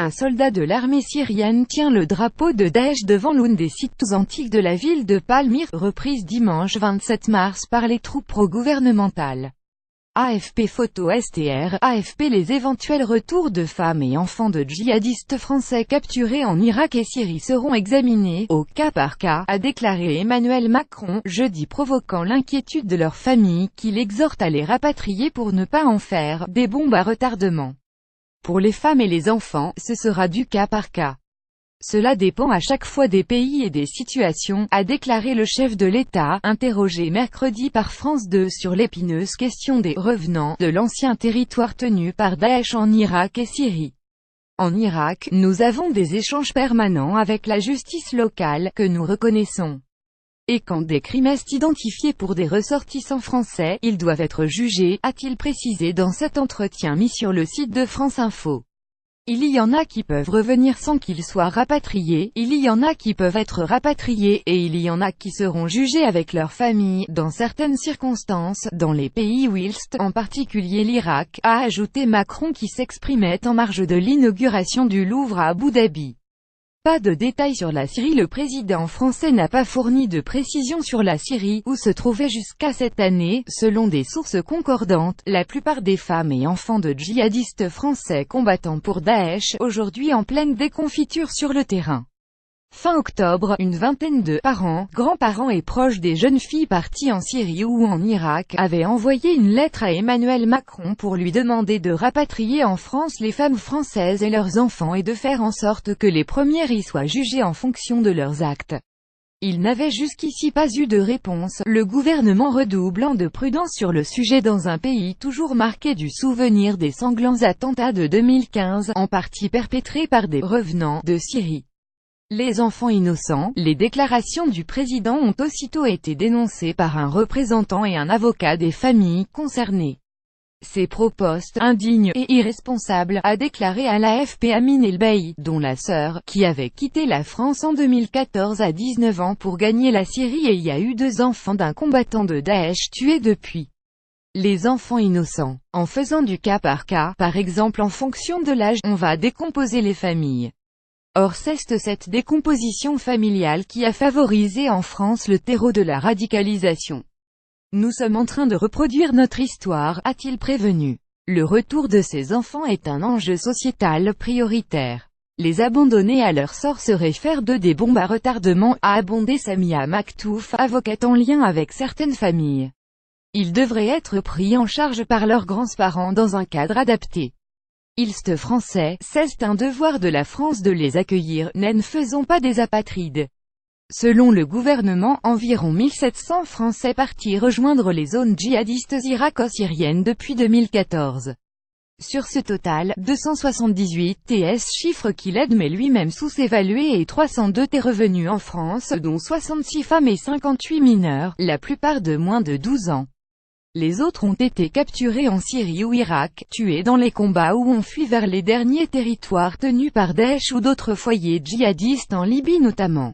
Un soldat de l'armée syrienne tient le drapeau de Daesh devant l'une des sites antiques de la ville de Palmyre, reprise dimanche 27 mars par les troupes pro-gouvernementales. AFP Photo STR, AFP. Les éventuels retours de femmes et enfants de djihadistes français capturés en Irak et Syrie seront examinés, au cas par cas, a déclaré Emmanuel Macron, jeudi, provoquant l'inquiétude de leurs familles, qu'il exhorte à les rapatrier pour ne pas en faire des bombes à retardement. Pour les femmes et les enfants, ce sera du cas par cas. Cela dépend à chaque fois des pays et des situations, a déclaré le chef de l'État, interrogé mercredi par France 2 sur l'épineuse question des revenants de l'ancien territoire tenu par Daesh en Irak et Syrie. En Irak, nous avons des échanges permanents avec la justice locale, que nous reconnaissons. Et quand des crimes sont identifiés pour des ressortissants français, ils doivent être jugés, a-t-il précisé dans cet entretien mis sur le site de France Info. Il y en a qui peuvent revenir sans qu'ils soient rapatriés, il y en a qui peuvent être rapatriés, et il y en a qui seront jugés avec leur famille, dans certaines circonstances, dans les pays où ils sont, en particulier l'Irak, a ajouté Macron qui s'exprimait en marge de l'inauguration du Louvre à Abu Dhabi. Pas de détails sur la Syrie. Le président français n'a pas fourni de précisions sur la Syrie, où se trouvaient jusqu'à cette année, selon des sources concordantes, la plupart des femmes et enfants de djihadistes français combattant pour Daesh, aujourd'hui en pleine déconfiture sur le terrain. Fin octobre, une vingtaine de parents, grands-parents et proches des jeunes filles parties en Syrie ou en Irak, avaient envoyé une lettre à Emmanuel Macron pour lui demander de rapatrier en France les femmes françaises et leurs enfants et de faire en sorte que les premières y soient jugées en fonction de leurs actes. Il n'avait jusqu'ici pas eu de réponse, le gouvernement redoublant de prudence sur le sujet dans un pays toujours marqué du souvenir des sanglants attentats de 2015, en partie perpétrés par des revenants de Syrie. Les enfants innocents. Les déclarations du président ont aussitôt été dénoncées par un représentant et un avocat des familles concernées. Ces propos indignes et irresponsables, a déclaré à l'AFP Amine Elbaï, dont la sœur, qui avait quitté la France en 2014 à 19 ans pour gagner la Syrie, et y a eu 2 enfants d'un combattant de Daesh tués depuis. Les enfants innocents. En faisant du cas, par exemple en fonction de l'âge, on va décomposer les familles. Or c'est cette décomposition familiale qui a favorisé en France le terreau de la radicalisation. Nous sommes en train de reproduire notre histoire, a-t-il prévenu. Le retour de ces enfants est un enjeu sociétal prioritaire. Les abandonner à leur sort serait faire d'eux des bombes à retardement, a abondé Samia Maktouf, avocate en lien avec certaines familles. Ils devraient être pris en charge par leurs grands-parents dans un cadre adapté. Ils sont français, c'est un devoir de la France de les accueillir, ne faisons pas des apatrides. Selon le gouvernement, environ 1700 Français partis rejoindre les zones djihadistes irako-syriennes depuis 2014. Sur ce total, 278 TS, chiffre qu'il admet lui-même sous-évalué, et 302 est revenus en France, dont 66 femmes et 58 mineurs, la plupart de moins de 12 ans. Les autres ont été capturés en Syrie ou Irak, tués dans les combats ou ont fui vers les derniers territoires tenus par Daesh ou d'autres foyers djihadistes en Libye notamment.